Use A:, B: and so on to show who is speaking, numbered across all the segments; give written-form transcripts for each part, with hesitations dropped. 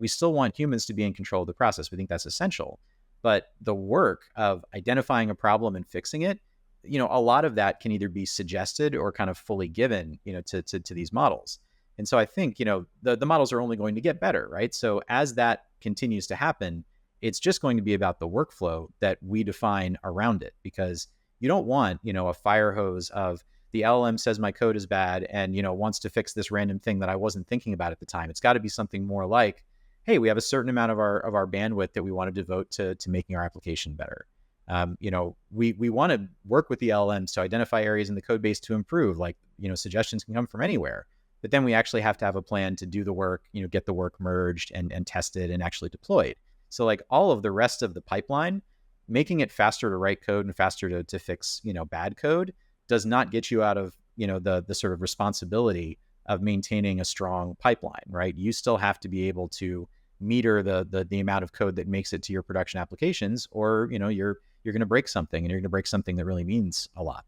A: We still want humans to be in control of the process. We think that's essential. But the work of identifying a problem and fixing it, a lot of that can either be suggested or kind of fully given, to these models. And so I think, the models are only going to get better, right? So as that continues to happen, it's just going to be about the workflow that we define around it, because you don't want, a fire hose of the LLM says my code is bad and, wants to fix this random thing that I wasn't thinking about at the time. It's got to be something more like, hey, we have a certain amount of our bandwidth that we want to devote to making our application better. We want to work with the LLMs to identify areas in the code base to improve. Like, suggestions can come from anywhere, but then we actually have to have a plan to do the work, get the work merged and tested and actually deployed. So like all of the rest of the pipeline, making it faster to write code and faster to fix, bad code does not get you out of, the sort of responsibility of maintaining a strong pipeline, right? You still have to be able to meter the amount of code that makes it to your production applications, or, you're going to break something, and you're going to break something that really means a lot.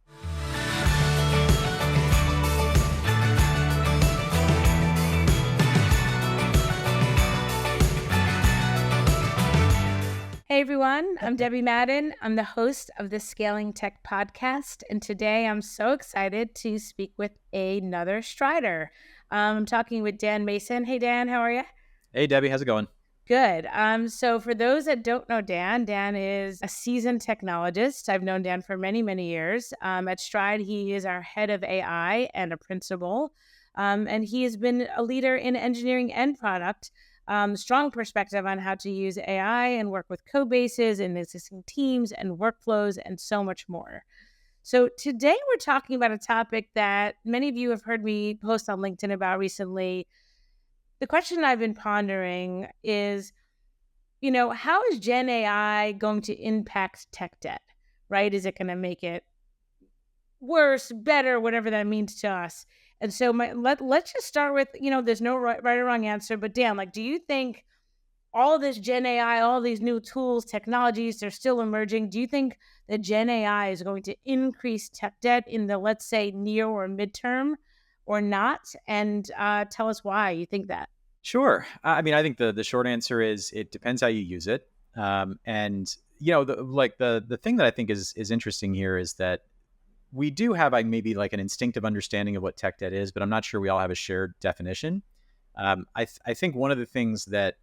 B: Hey everyone, I'm Debbie Madden. I'm the host of the Scaling Tech podcast, and today I'm so excited to speak with another Strider. I'm talking with Dan Mason. Hey Dan, how are you?
A: Hey Debbie, how's it going?
B: Good. So for those that don't know Dan is a seasoned technologist. I've known Dan for many, many years. At Stride, he is our head of AI and a principal, and he has been a leader in engineering and product. Strong perspective on how to use AI and work with code bases and existing teams and workflows and so much more. So today we're talking about a topic that many of you have heard me post on LinkedIn about recently. The question I've been pondering is, how is Gen AI going to impact tech debt, right? Is it going to make it worse, better, whatever that means to us? And so let's just start with, there's no right or wrong answer, but Dan, do you think all this Gen AI, all these new tools, technologies, they're still emerging. Do you think that Gen AI is going to increase tech debt in the, let's say, near or midterm or not? And tell us why you think that.
A: Sure. I mean, I think the short answer is it depends how you use it. And, the thing that I think is interesting here is that we do have maybe an instinctive understanding of what tech debt is, but I'm not sure we all have a shared definition. I think one of the things that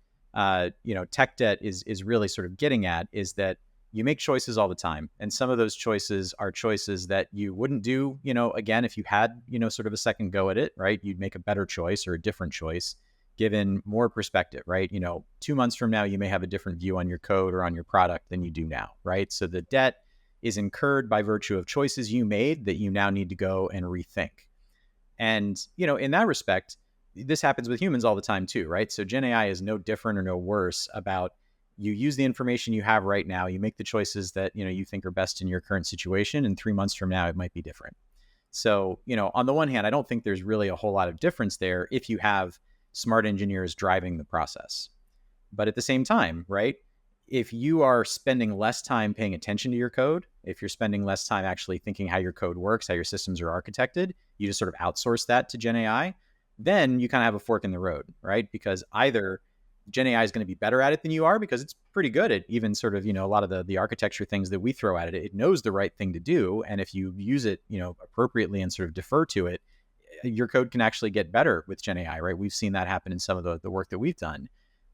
A: tech debt is really sort of getting at is that you make choices all the time, and some of those choices are choices that you wouldn't do, again, if you had sort of a second go at it, right? You'd make a better choice or a different choice given more perspective, right? 2 months from now, you may have a different view on your code or on your product than you do now, right? So the debt is incurred by virtue of choices you made that you now need to go and rethink. And, in that respect, this happens with humans all the time too, right? So Gen AI is no different or no worse about you use the information you have right now, you make the choices that, you think are best in your current situation, and 3 months from now, it might be different. So, on the one hand, I don't think there's really a whole lot of difference there if you have smart engineers driving the process. But at the same time, right, if you are spending less time paying attention to your code, if you're spending less time actually thinking how your code works, how your systems are architected, you just sort of outsource that to Gen AI, then you kind of have a fork in the road, right? Because either Gen AI is going to be better at it than you are, because it's pretty good at even sort of, a lot of the architecture things that we throw at it. It knows the right thing to do. And if you use it, appropriately and sort of defer to it, your code can actually get better with Gen AI, right? We've seen that happen in some of the work that we've done.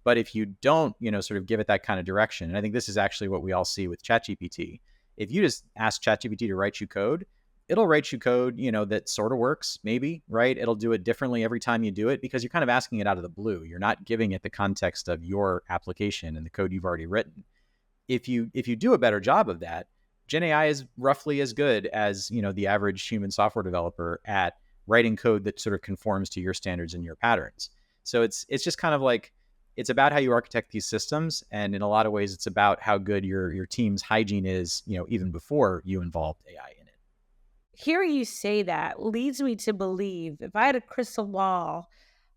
A: But if you don't, sort of give it that kind of direction, and I think this is actually what we all see with ChatGPT. If you just ask ChatGPT to write you code, it'll write you code, that sort of works, maybe, right? It'll do it differently every time you do it, because you're kind of asking it out of the blue. You're not giving it the context of your application and the code you've already written. If you do a better job of that, Gen AI is roughly as good as, the average human software developer at writing code that sort of conforms to your standards and your patterns. So it's just kind of it's about how you architect these systems. And in a lot of ways, it's about how good your team's hygiene is, even before you involved AI in it.
B: Hearing you say that leads me to believe, if I had a crystal ball,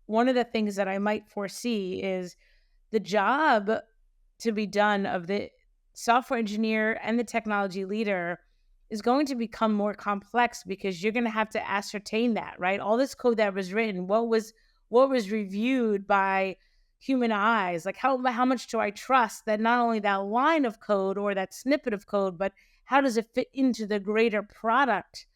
B: one of the things that I might foresee is the job to be done of the software engineer and the technology leader is going to become more complex, because you're going to have to ascertain that, right? All this code that was written, what was reviewed by human eyes? Like how much do I trust that not only that line of code or that snippet of code, but how does it fit into the greater product?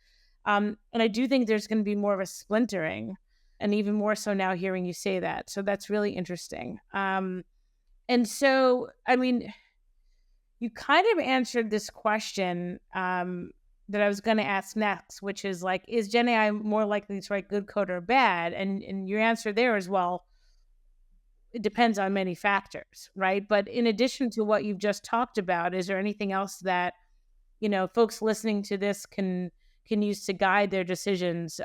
B: And I do think there's going to be more of a splintering, and even more so now hearing you say that. So that's really interesting. And so, I mean, you kind of answered this question that I was going to ask next, which is like, is Gen AI more likely to write good code or bad? And your answer there is, well, it depends on many factors, right? But in addition to what you've just talked about, is there anything else that, folks listening to this can use to guide their decisions,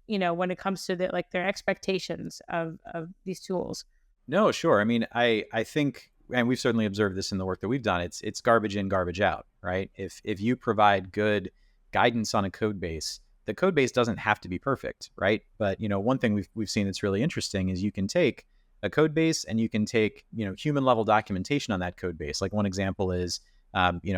B: when it comes to their expectations of these tools?
A: No, sure. I mean, I think, and we've certainly observed this in the work that we've done. It's garbage in, garbage out, right? If you provide good guidance on a code base, the code base doesn't have to be perfect, right? But one thing we've seen that's really interesting is you can take a code base and you can take human level documentation on that code base. Like one example is, we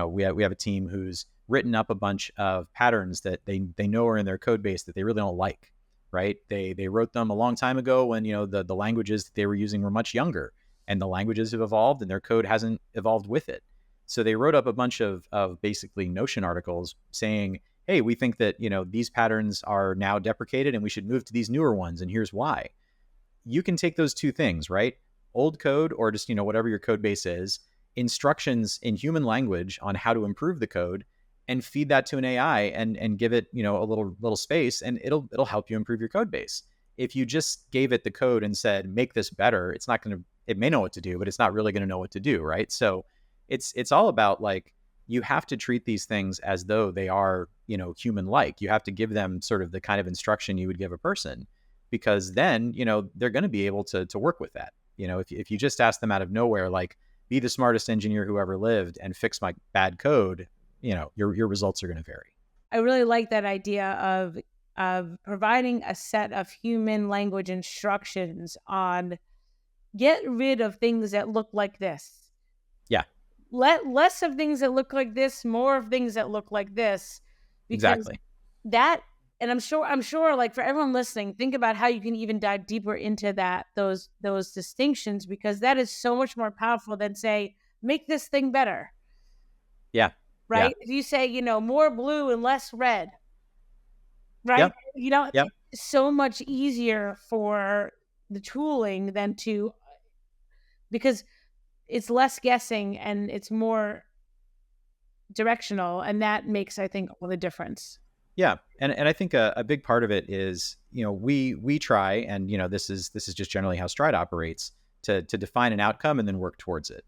A: have a team who's written up a bunch of patterns that they know are in their code base that they really don't like, right? They wrote them a long time ago when the languages that they were using were much younger, and the languages have evolved and their code hasn't evolved with it. So they wrote up a bunch of basically Notion articles saying, hey, we think that these patterns are now deprecated and we should move to these newer ones, and here's why. You can take those two things, right? Old code, or just whatever your code base is, instructions in human language on how to improve the code, and feed that to an AI and give it a little space, and it'll help you improve your code base. If you just gave it the code and said make this better, it's not going to. It may know what to do, but it's not really going to know what to do, right? So it's all about, like, you have to treat these things as though they are human like. You have to give them sort of the kind of instruction you would give a person, because then they're going to be able to work with that. If you just ask them out of nowhere, like, be the smartest engineer who ever lived and fix my bad code, your results are going to vary.
B: I really like that idea of providing a set of human language instructions on get rid of things that look like this.
A: Yeah,
B: Less of things that look like this, more of things that look like this, because
A: exactly.
B: that, and I'm sure like for everyone listening, think about how you can even dive deeper into those distinctions, because that is so much more powerful than say make this thing better.
A: Yeah, yeah,
B: Right? If you say, more blue and less red, right?
A: yep, yep.
B: It's so much easier for the tooling than to, because it's less guessing and it's more directional. And that makes, I think, all the difference.
A: Yeah, and I think a big part of it is we try, and this is just generally how Stride operates, to define an outcome and then work towards it,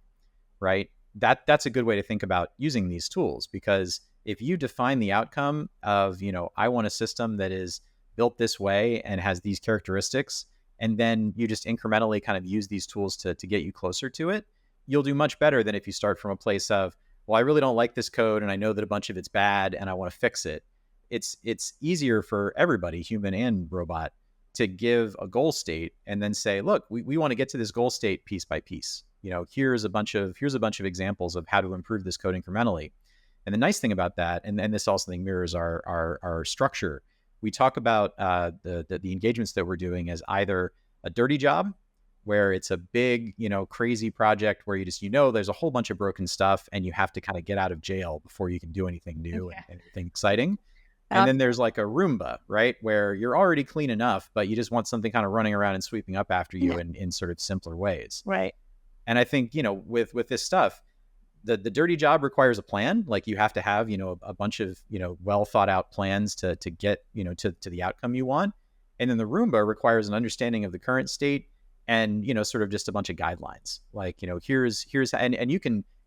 A: right? That's a good way to think about using these tools, because if you define the outcome of I want a system that is built this way and has these characteristics, and then you just incrementally kind of use these tools to get you closer to it, you'll do much better than if you start from a place of, well, I really don't like this code and I know that a bunch of it's bad and I want to fix it. It's easier for everybody, human and robot, to give a goal state and then say, look, we want to get to this goal state piece by piece. Here's a bunch of examples of how to improve this code incrementally. And the nice thing about that, and this also thing mirrors our structure. We talk about the engagements that we're doing as either a dirty job, where it's a big, crazy project where you just, there's a whole bunch of broken stuff and you have to kind of get out of jail before you can do anything new and anything exciting. And then there's like a Roomba, right, where you're already clean enough, but you just want something kind of running around and sweeping up after you in sort of simpler ways.
B: Right.
A: And I think, with this stuff, the dirty job requires a plan. Like, you have to have, a bunch of, well thought out plans to get, to the outcome you want. And then the Roomba requires an understanding of the current state and, sort of just a bunch of guidelines. Like, here's and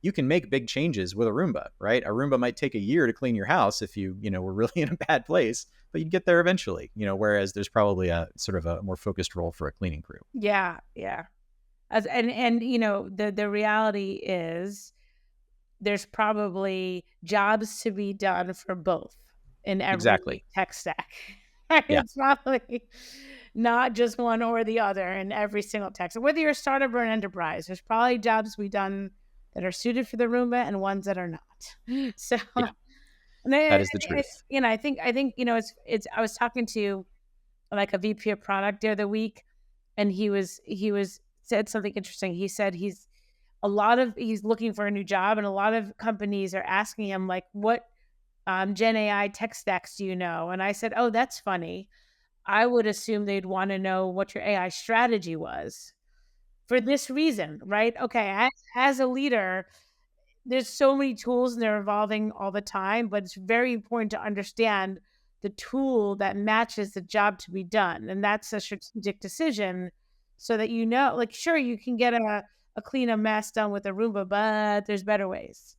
A: you can make big changes with a Roomba, right? A Roomba might take a year to clean your house if you, were really in a bad place, but you'd get there eventually, whereas there's probably a sort of a more focused role for a cleaning crew.
B: Yeah. Yeah. The reality is there's probably jobs to be done for both in every tech stack. Right?
A: Yeah.
B: It's probably not just one or the other in every single tech. So whether you're a startup or an enterprise, there's probably jobs to be done that are suited for the Roomba and ones that are not. So
A: that is the truth.
B: I think it's. I was talking to like a VP of product the other week, and he was said something interesting. He said he's looking for a new job, and a lot of companies are asking him like, "What Gen AI tech stacks do you know?" And I said, "Oh, that's funny. I would assume they'd want to know what your AI strategy was for this reason, right? Okay, as a leader, there's so many tools and they're evolving all the time, but it's very important to understand the tool that matches the job to be done. And that's a strategic decision so that you know, like, sure, you can get a clean a mess done with a Roomba, but there's better ways.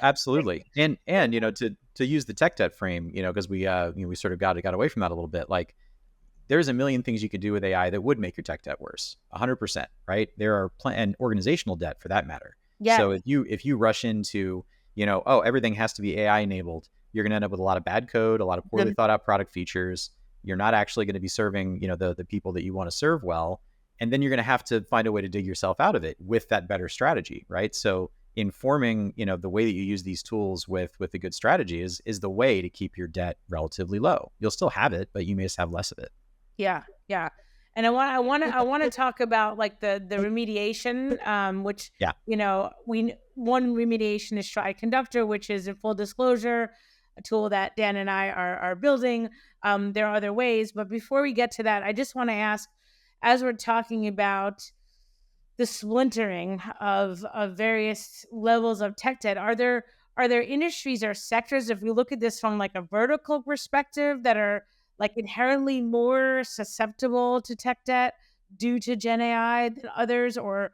A: Absolutely. And to use the tech debt frame, because we sort of got away from that a little bit. Like, there's a million things you could do with AI that would make your tech debt worse. 100%, right? There are and organizational debt for that matter.
B: Yeah.
A: So if you rush into, oh, everything has to be AI enabled, you're going to end up with a lot of bad code, a lot of poorly
B: The,
A: thought out product features. You're not actually going to be serving, the people that you want to serve well, and then you're going to have to find a way to dig yourself out of it with that better strategy, right? So informing, the way that you use these tools with a good strategy is the way to keep your debt relatively low. You'll still have it, but you may just have less of it.
B: Yeah, yeah. And I want to talk about like the remediation, which
A: Yeah.
B: one remediation is Stride Conductor, which is in full disclosure a tool that Dan and I are building. There are other ways, but before we get to that, I just want to ask, as we're talking about the splintering of various levels of tech debt, are there industries or sectors, if we look at this from like a vertical perspective, that are like inherently more susceptible to tech debt due to Gen AI than others, or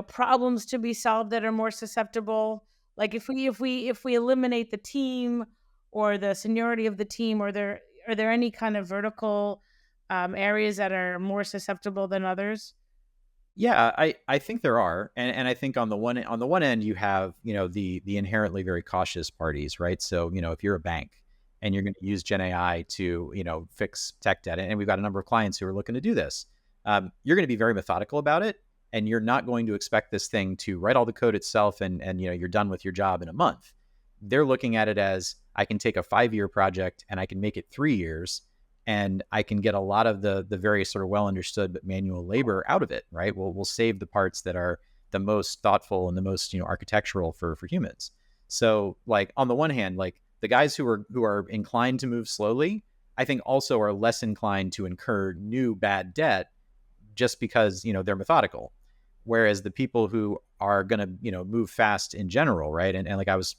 B: problems to be solved that are more susceptible? Like if we eliminate the team or the seniority of the team, are there any kind of vertical areas that are more susceptible than others?
A: Yeah, I think there are, and I think on the one end you have the inherently very cautious parties, right? So if you're a bank and you're going to use Gen AI to fix tech debt, and we've got a number of clients who are looking to do this, you're going to be very methodical about it, and you're not going to expect this thing to write all the code itself and you're done with your job in a month. They're looking at it as, I can take a 5-year project and I can make it 3 years, and I can get a lot of the very sort of well understood but manual labor out of it, right? We'll save the parts that are the most thoughtful and the most architectural for humans. So like on the one hand, like the guys who are inclined to move slowly, I think also are less inclined to incur new bad debt just because they're methodical. Whereas the people who are going to move fast in general, right? And like I was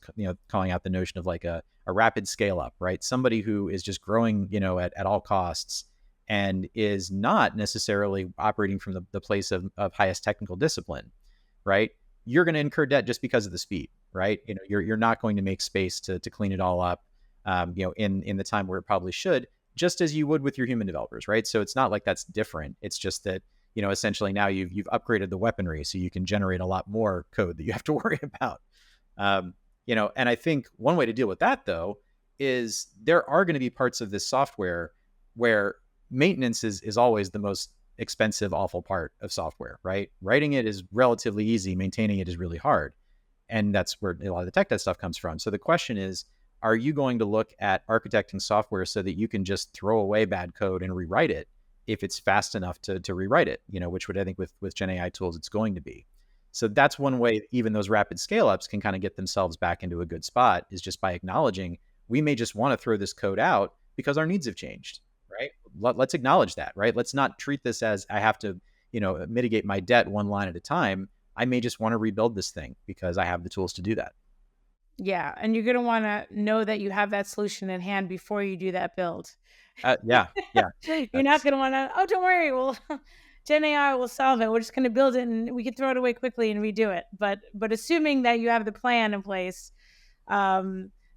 A: calling out the notion of like a rapid scale up, right? Somebody who is just growing at all costs and is not necessarily operating from the place of highest technical discipline, right? You're going to incur debt just because of the speed, right? You're not going to make space to clean it all up, in the time where it probably should, just as you would with your human developers, right? So it's not like that's different. It's just that essentially now you've upgraded the weaponry, so you can generate a lot more code that you have to worry about. And I think one way to deal with that though is there are going to be parts of this software where maintenance is always the most expensive, awful part of software, right? Writing it is relatively easy, maintaining it is really hard. And that's where a lot of the tech debt stuff comes from. So the question is, are you going to look at architecting software so that you can just throw away bad code and rewrite it if it's fast enough to rewrite it, which would, I think with Gen AI tools, it's going to be. So that's one way even those rapid scale ups can kind of get themselves back into a good spot, is just by acknowledging we may just want to throw this code out because our needs have changed, right? Let's acknowledge that, right? Let's not treat this as I have to, mitigate my debt one line at a time. I may just want to rebuild this thing because I have the tools to do that.
B: Yeah, and you're going to want to know that you have that solution in hand before you do that build.
A: Yeah, yeah,
B: You're not
A: that's
B: going to want to, oh, don't worry, well, Gen AI will solve it. We're just going to build it and we can throw it away quickly and redo it. But assuming that you have the plan in place, I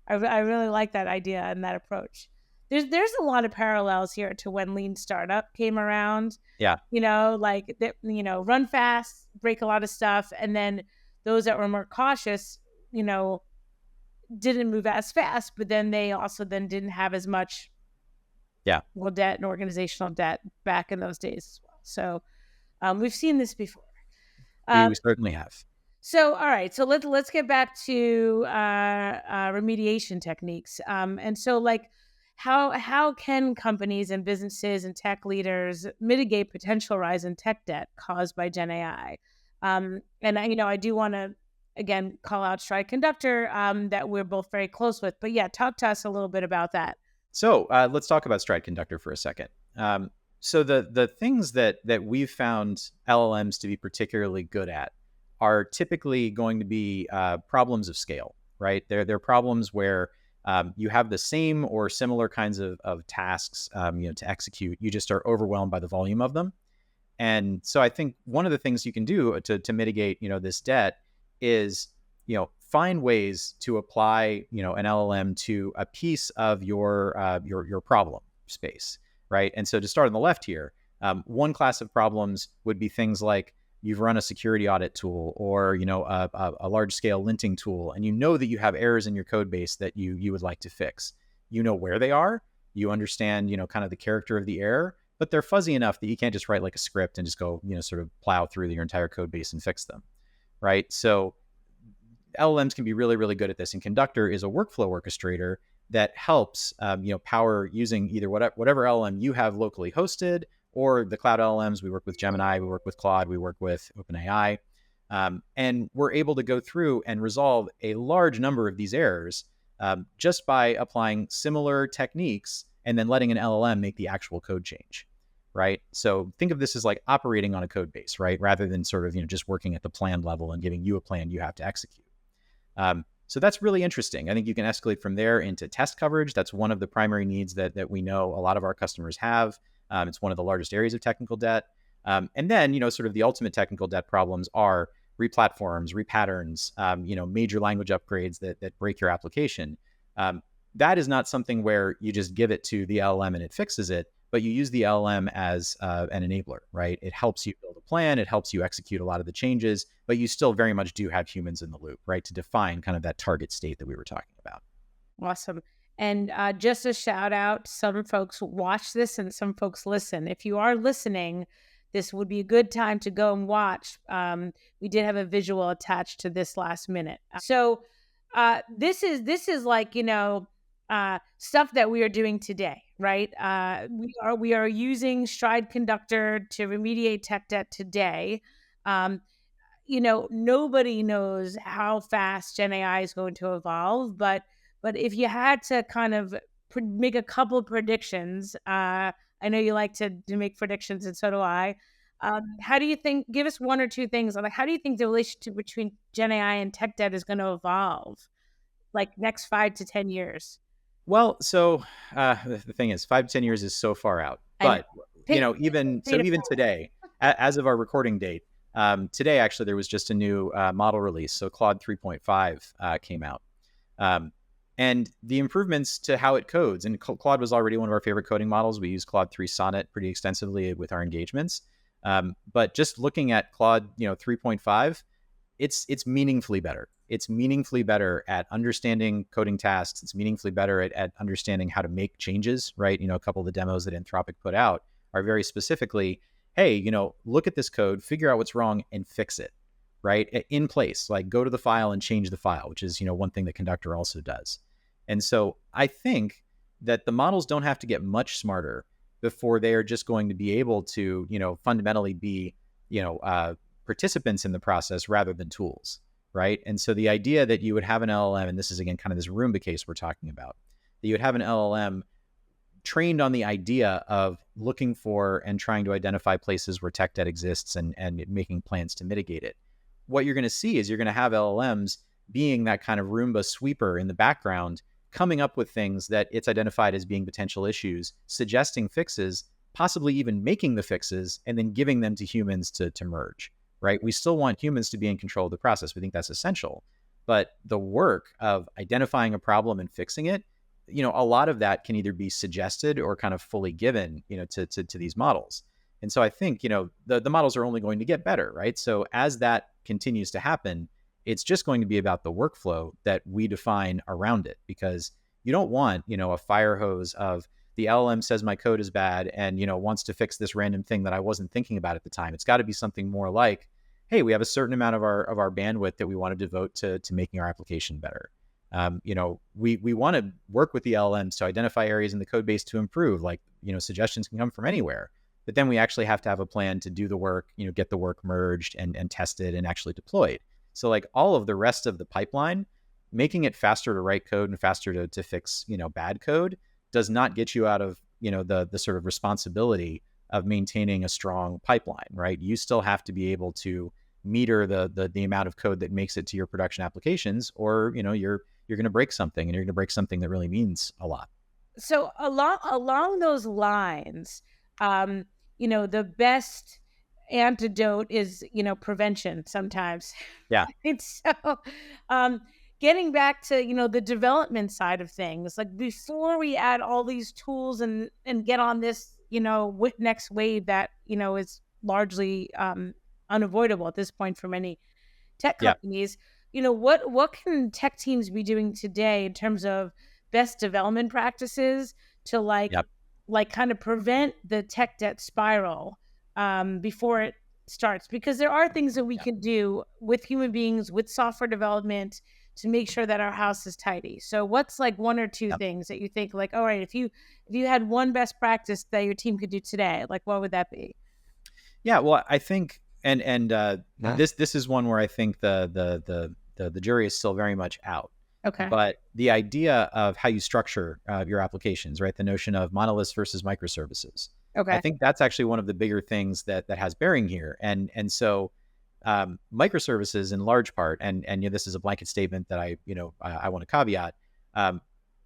B: really like that idea and that approach. There's a lot of parallels here to when Lean Startup came around.
A: yeah,
B: Run fast, break a lot of stuff, and then those that were more cautious, you know, didn't move as fast, but then they also then didn't have as much
A: yeah.
B: debt and organizational debt back in those days as well. So we've seen this before.
A: We
B: Um,
A: certainly have.
B: so all right, so let's get back to remediation techniques. And so like, how can companies and businesses and tech leaders mitigate potential rise in tech debt caused by Gen AI? And I do want to again call out Stride Conductor that we're both very close with. But yeah, talk to us a little bit about that.
A: So let's talk about Stride Conductor for a second. So the things that we've found LLMs to be particularly good at are typically going to be problems of scale, right? They're problems where you have the same or similar kinds of tasks, to execute. You just are overwhelmed by the volume of them. And so I think one of the things you can do to mitigate, this debt is, find ways to apply, an LLM to a piece of your problem space, right? And so to start on the left here, one class of problems would be things like you've run a security audit tool or, a large scale linting tool, and you know that you have errors in your code base that you would like to fix. You know where they are. You understand, kind of the character of the error, but they're fuzzy enough that you can't just write like a script and just go, sort of plow through your entire code base and fix them, right? So LLMs can be really, really good at this. And Conductor is a workflow orchestrator that helps, power using either whatever LLM you have locally hosted or the cloud LLMs. We work with Gemini, we work with Claude, we work with OpenAI. And we're able to go through and resolve a large number of these errors just by applying similar techniques and then letting an LLM make the actual code change, right? So think of this as like operating on a code base, right? Rather than sort of, just working at the plan level and giving you a plan you have to execute. So that's really interesting. I think you can escalate from there into test coverage. That's one of the primary needs that we know a lot of our customers have. It's one of the largest areas of technical debt. And then, sort of the ultimate technical debt problems are replatforms, repatterns, major language upgrades that break your application. That is not something where you just give it to the LLM and it fixes it, but you use the LLM as an enabler, right? It helps you build a plan, it helps you execute a lot of the changes, but you still very much do have humans in the loop, right? To define kind of that target state that we were talking about.
B: Awesome. And just a shout out, some folks watch this and some folks listen. If you are listening, this would be a good time to go and watch. We did have a visual attached to this last minute. So this is like, stuff that we are doing today, right? We are using Stride Conductor to remediate tech debt today. Nobody knows how fast Gen AI is going to evolve, but if you had to kind of make a couple of predictions, I know you like to make predictions, and so do I. How do you think? Give us one or two things. Like, how do you think the relationship between Gen AI and tech debt is going to evolve, like next 5 to 10 years?
A: Well, so the thing is, 5 to 10 years is so far out,
B: I know.
A: but even today, as of our recording date, today actually there was just a new model release. So Claude 3.5 came out. And the improvements to how it codes, and Claude was already one of our favorite coding models. We use Claude 3 Sonnet pretty extensively with our engagements. But just looking at Claude, 3.5, it's meaningfully better. It's meaningfully better at understanding coding tasks. It's meaningfully better at understanding how to make changes, right? A couple of the demos that Anthropic put out are very specifically, hey, look at this code, figure out what's wrong and fix it, right? In place, like go to the file and change the file, which is, one thing that Conductor also does. And so I think that the models don't have to get much smarter before they are just going to be able to, fundamentally be, participants in the process rather than tools, right? And so the idea that you would have an LLM, and this is again kind of this Roomba case we're talking about, that you would have an LLM trained on the idea of looking for and trying to identify places where tech debt exists and making plans to mitigate it. What you're going to see is you're going to have LLMs being that kind of Roomba sweeper in the background, coming up with things that it's identified as being potential issues, suggesting fixes, possibly even making the fixes, and then giving them to humans to merge, right? We still want humans to be in control of the process. We think that's essential. But the work of identifying a problem and fixing it, a lot of that can either be suggested or kind of fully given, to these models. And so I think, the models are only going to get better, right? So as that continues to happen, it's just going to be about the workflow that we define around it, because you don't want, a fire hose of the LLM says my code is bad and, wants to fix this random thing that I wasn't thinking about at the time. It's got to be something more like, hey, we have a certain amount of our bandwidth that we want to devote to making our application better. We want to work with the LLMs to identify areas in the code base to improve. Like, suggestions can come from anywhere, but then we actually have to have a plan to do the work, get the work merged and tested and actually deployed. So like all of the rest of the pipeline, making it faster to write code and faster to fix, bad code does not get you out of, the sort of responsibility of maintaining a strong pipeline, right? You still have to be able to meter the amount of code that makes it to your production applications, or, you're going to break something, and you're going to break something that really means a lot.
B: So along those lines, the best antidote is, prevention sometimes.
A: Yeah.
B: And so, um, getting back to, the development side of things, like before we add all these tools and get on this, next wave that, is largely unavoidable at this point for many tech
A: Yeah.
B: companies, what can tech teams be doing today in terms of best development practices to
A: Yeah.
B: like kind of prevent the tech debt spiral before it starts? Because there are things that we
A: Yeah.
B: can do with human beings, with software development, to make sure that our house is tidy. So what's like one or two
A: Yeah.
B: things that you think like, all right, if you had one best practice that your team could do today, like what would that be?
A: Yeah, well, I think, this is one where I think the jury is still very much out.
B: Okay.
A: But the idea of how you structure your applications, right? The notion of monoliths versus microservices. I
B: Okay.
A: think that's actually one of the bigger things that has bearing here. And so microservices in large part, and this is a blanket statement that I want to caveat. Um,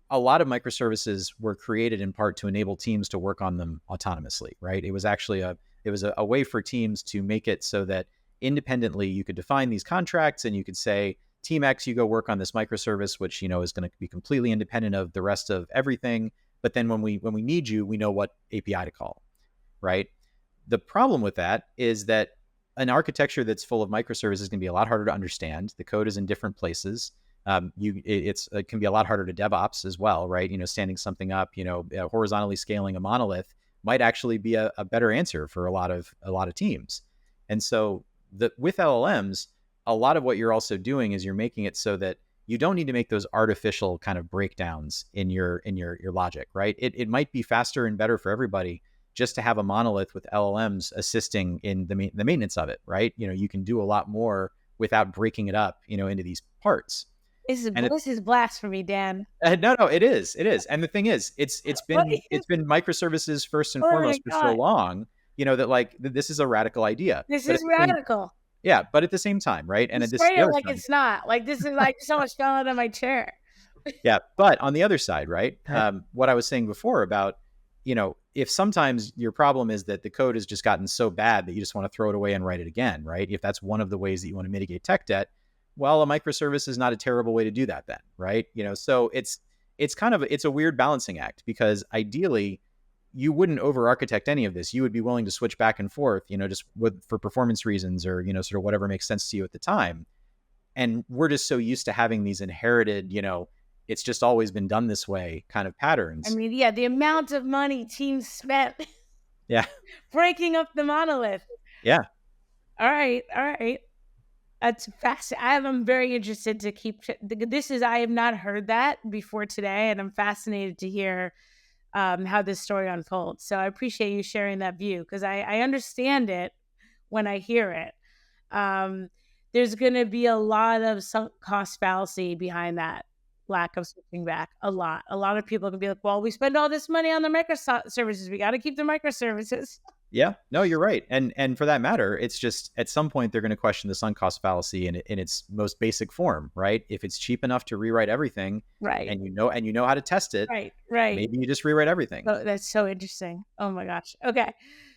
A: a lot of microservices were created in part to enable teams to work on them autonomously, right? It was actually a way for teams to make it so that independently you could define these contracts, and you could say, Team X, you go work on this microservice, which is going to be completely independent of the rest of everything. But then when we need you, we know what API to call, right? The problem with that is that an architecture that's full of microservices is going to be a lot harder to understand. The code is in different places. It can be a lot harder to DevOps as well, right? Standing something up, horizontally scaling a monolith might actually be a better answer for a lot of teams. And so with LLMs, a lot of what you're also doing is you're making it so that you don't need to make those artificial kind of breakdowns in your logic, right? It might be faster and better for everybody just to have a monolith with LLMs assisting in the maintenance of it, right? You can do a lot more without breaking it up, into these parts.
B: This is blasphemy, Dan.
A: No, it is. And the thing is, it's
B: What
A: been
B: is,
A: microservices first and
B: oh my
A: foremost for so
B: God.
A: long, that like this is a radical idea.
B: This
A: But at
B: is
A: the same,
B: radical.
A: yeah, but at the same time, right?
B: You
A: And this
B: spray
A: the
B: it
A: other
B: like
A: side.
B: it's not. Like this is like so much fell out of my chair.
A: Yeah, but on the other side, right? What I was saying before about, if sometimes your problem is that the code has just gotten so bad that you just want to throw it away and write it again, right? If that's one of the ways that you want to mitigate tech debt, well, a microservice is not a terrible way to do that then, right? So it's a weird balancing act, because ideally you wouldn't over architect any of this. You would be willing to switch back and forth, just for performance reasons, or, sort of whatever makes sense to you at the time. And we're just so used to having these inherited, it's just always been done this way kind of
B: I
A: patterns.
B: mean, yeah, the amount of money teams spent
A: Yeah.
B: breaking up the monolith.
A: Yeah.
B: All right. All right. That's fascinating. I'm very interested to keep I have not heard that before today, and I'm fascinated to hear how this story unfolds. So I appreciate you sharing that view, because I understand it when I hear it. Um, there's going to be a lot of sunk cost fallacy behind that lack of switching back. A lot of people can be like, well, we spend all this money on the microservices. We got to keep the microservices.
A: Yeah, no, you're right. And for that matter, it's just at some point they're going to question the sunk cost fallacy in its most basic form, right? If it's cheap enough to rewrite everything,
B: Right.
A: and you know how to test it,
B: Right. Right.
A: maybe you just rewrite everything.
B: Oh, that's so interesting. Oh my gosh. Okay.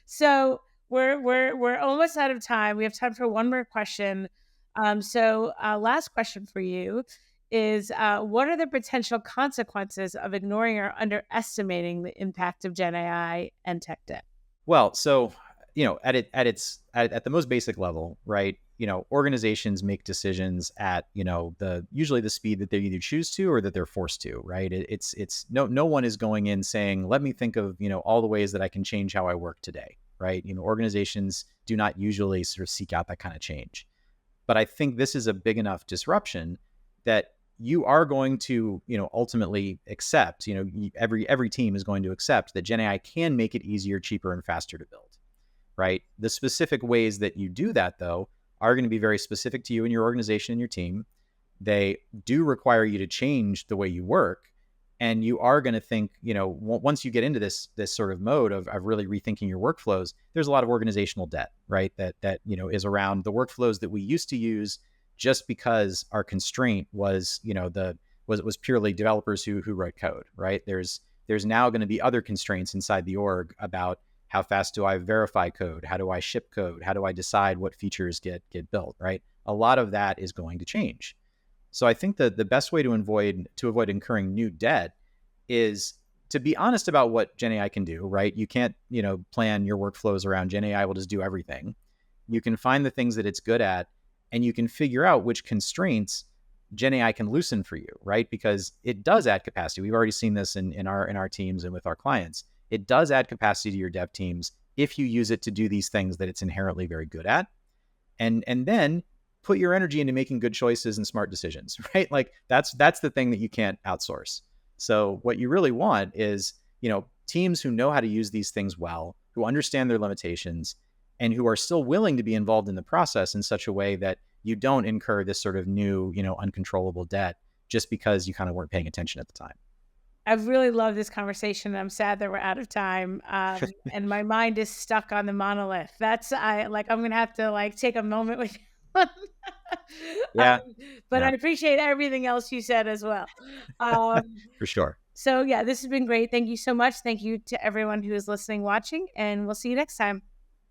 B: So we're almost out of time. We have time for one more question. Last question for you is, what are the potential consequences of ignoring or underestimating the impact of Gen AI and tech debt?
A: Well, so at the most basic level, right? Organizations make decisions at the usually the speed that they either choose to or that they're forced to, right? It's no one is going in saying, let me think of all the ways that I can change how I work today, right? Organizations do not usually sort of seek out that kind of change. But I think this is a big enough disruption that you are going to, ultimately accept, every team is going to accept that Gen AI can make it easier, cheaper, and faster to build, right? The specific ways that you do that, though, are going to be very specific to you and your organization and your team. They do require you to change the way you work. And you are going to think, once you get into this sort of mode of really rethinking your workflows, there's a lot of organizational debt, right? That is around the workflows that we used to use just because our constraint was, was purely developers who wrote code, right? There's now going to be other constraints inside the org about how fast do I verify code? How do I ship code? How do I decide what features get built, right? A lot of that is going to change. So I think that the best way to avoid incurring new debt is to be honest about what Gen AI can do, right? You can't, plan your workflows around Gen AI will just do everything. You can find the things that it's good at, and you can figure out which constraints Gen AI can loosen for you, right? Because it does add capacity. We've already seen this in our teams and with our clients. It does add capacity to your dev teams if you use it to do these things that it's inherently very good at. And then put your energy into making good choices and smart decisions, right? Like that's the thing that you can't outsource. So what you really want is, teams who know how to use these things well, who understand their limitations, and who are still willing to be involved in the process in such a way that you don't incur this sort of new, uncontrollable debt just because you kind of weren't paying attention at the time.
B: I've really loved this conversation. I'm sad that we're out of time, and my mind is stuck on the monolith. I'm gonna have to take a moment with you.
A: Yeah,
B: But I
A: yeah,
B: appreciate everything else you said as well. Um,
A: for sure.
B: so yeah, this has been great. Thank you so much. Thank you to everyone who is listening, watching, and we'll see you next time.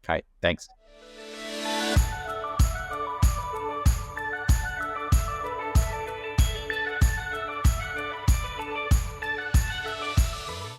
A: Okay, thanks.